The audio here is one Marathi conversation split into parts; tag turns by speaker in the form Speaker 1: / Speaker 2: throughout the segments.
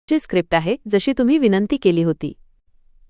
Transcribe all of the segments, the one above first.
Speaker 1: ची स्क्रिप्ट आहे जशी तुम्ही विनंती केली होती।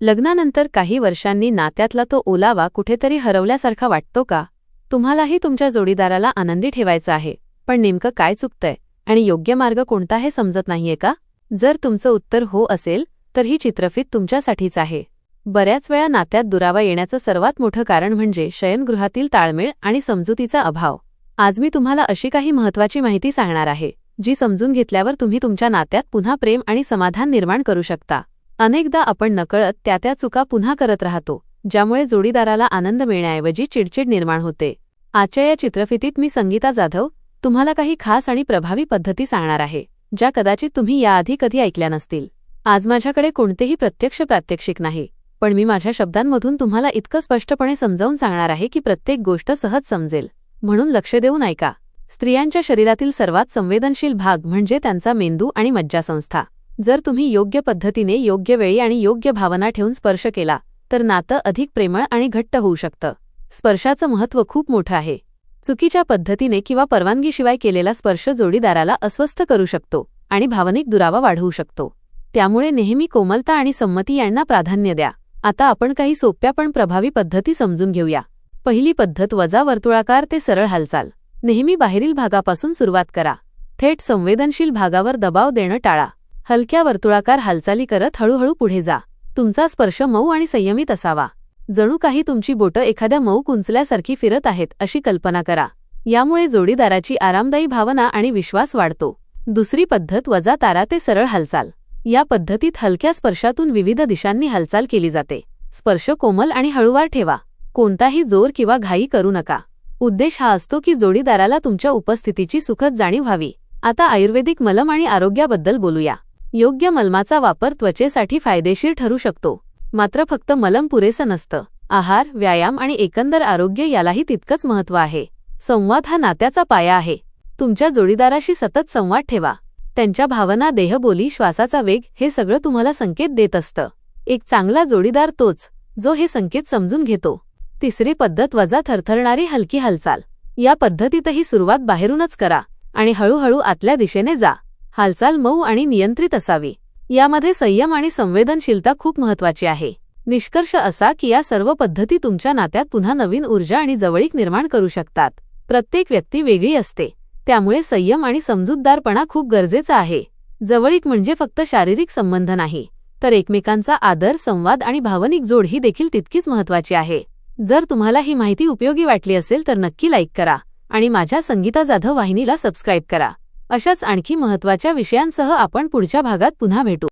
Speaker 1: लग्नानंतर काही वर्षांनी नात्यातला तो ओलावा कुठेतरी हरवल्यासारखा वाटतो का? तुम्हालाही तुमच्या जोडीदाराला आनंदी ठेवायचं आहे, पण नेमकं काय चुकतंय आणि योग्य मार्ग कोणता हे समजत नाहीये का? जर तुमचं उत्तर हो असेल तर ही चित्रफित तुमच्यासाठीच आहे। बऱ्याच वेळा नात्यात दुरावा येण्याचं सर्वात मोठं कारण म्हणजे शयनगृहातील ताळमेळ आणि समजुतीचा अभाव। आज मी तुम्हाला अशी काही महत्त्वाची माहिती सांगणार आहे जी समजून घेतल्यावर तुम्ही तुमच्या नात्यात पुन्हा प्रेम आणि समाधान निर्माण करू शकता। अनेकदा आपण नकळत त्या चुका पुन्हा करत राहतो, ज्यामुळे जोडीदाराला आनंद मिळण्याऐवजी चिडचिड निर्माण होते। आजच्या या चित्रफितीत मी संगीता जाधव तुम्हाला काही खास आणि प्रभावी पद्धती सांगणार आहे, ज्या कदाचित तुम्ही याआधी कधी ऐकल्या नसतील। आज माझ्याकडे कोणतेही प्रत्यक्ष प्रात्यक्षिक नाही, पण मी माझ्या शब्दांमधून तुम्हाला इतकं स्पष्टपणे समजावून सांगणार आहे की प्रत्येक गोष्ट सहज समजेल। म्हणून लक्ष देऊन ऐका। स्त्रियांच्या शरीरातील सर्वात संवेदनशील भाग म्हणजे त्यांचा मेंदू आणि मज्जासंस्था। जर तुम्ही योग्य पद्धतीने योग्य वेळी आणि योग्य भावना ठेवून स्पर्श केला तर नातं अधिक प्रेमळ आणि घट्ट होऊ शकतं। स्पर्शाचं महत्त्व खूप मोठं आहे। चुकीच्या पद्धतीने किंवा परवानगीशिवाय केलेला स्पर्श जोडीदाराला अस्वस्थ करू शकतो आणि भावनिक दुरावा वाढवू शकतो। त्यामुळे नेहमी कोमलता आणि संमती यांना प्राधान्य द्या। आता आपण काही सोप्या पण प्रभावी पद्धती समजून घेऊया। पहिली पद्धत वजा वर्तुळाकार ते सरळ हालचाल। नेहमी बाहेरील भागापासून सुरुवात करा। थेट संवेदनशील भागावर दबाव देणं टाळा। हलक्या वर्तुळाकार हालचाली करत हळूहळू पुढे जा। तुमचा स्पर्श मऊ आणि संयमित असावा। जणू काही तुमची बोटं एखाद्या मऊ कुंचल्यासारखी फिरत आहेत अशी कल्पना करा। यामुळे जोडीदाराची आरामदायी भावना आणि विश्वास वाढतो। दुसरी पद्धत वजा तारा ते सरळ हालचाल। या पद्धतीत हलक्या स्पर्शातून विविध दिशांनी हालचाल केली जाते। स्पर्श कोमल आणि हळूवार ठेवा। कोणताही जोर किंवा घाई करू नका। उद्देश हा असतो की जोडीदाराला तुमच्या उपस्थितीची सुखद जाणीव व्हावी। आता आयुर्वेदिक मलम आणि आरोग्याबद्दल बोलूया। योग्य मलमाचा वापर त्वचेसाठी फायदेशीर ठरू शकतो, मात्र फक्त मलम पुरेसं नसतं। आहार, व्यायाम आणि एकंदर आरोग्य यालाही तितकंच महत्त्व आहे। संवाद हा नात्याचा पाया आहे। तुमच्या जोडीदाराशी सतत संवाद ठेवा। त्यांच्या भावना, देहबोली, श्वासाचा वेग हे सगळं तुम्हाला संकेत देत असतं। एक चांगला जोडीदार तोच जो हे संकेत समजून घेतो। तिसरी पद्धत वजा थरथरणारी हलकी हालचाल। या पद्धतीतही सुरुवात बाहेरूनच करा आणि हळूहळू आतल्या दिशेने जा। हालचाल मऊ आणि नियंत्रित असावी। यामध्ये संयम आणि संवेदनशीलता खूप महत्त्वाची आहे। निष्कर्ष असा की या सर्व पद्धती तुमच्या नात्यात पुन्हा नवीन ऊर्जा आणि जवळीक निर्माण करू शकतात। प्रत्येक व्यक्ती वेगळी असते, त्यामुळे संयम आणि समजूतदारपणा खूप गरजेचा आहे। जवळीक म्हणजे फक्त शारीरिक संबंध नाही, तर एकमेकांचा आदर, संवाद आणि भावनिक जोड ही देखील तितकीच महत्त्वाची आहे। जर तुम्हाला ही माहिती उपयोगी वाटली असेल तर नक्की लाईक करा आणि माझ्या संगीता जाधव वाहिनीला सबस्क्राईब करा। अशाच आणखी महत्त्वाच्या विषयांसह आपण पुढच्या भागात पुन्हा भेटू।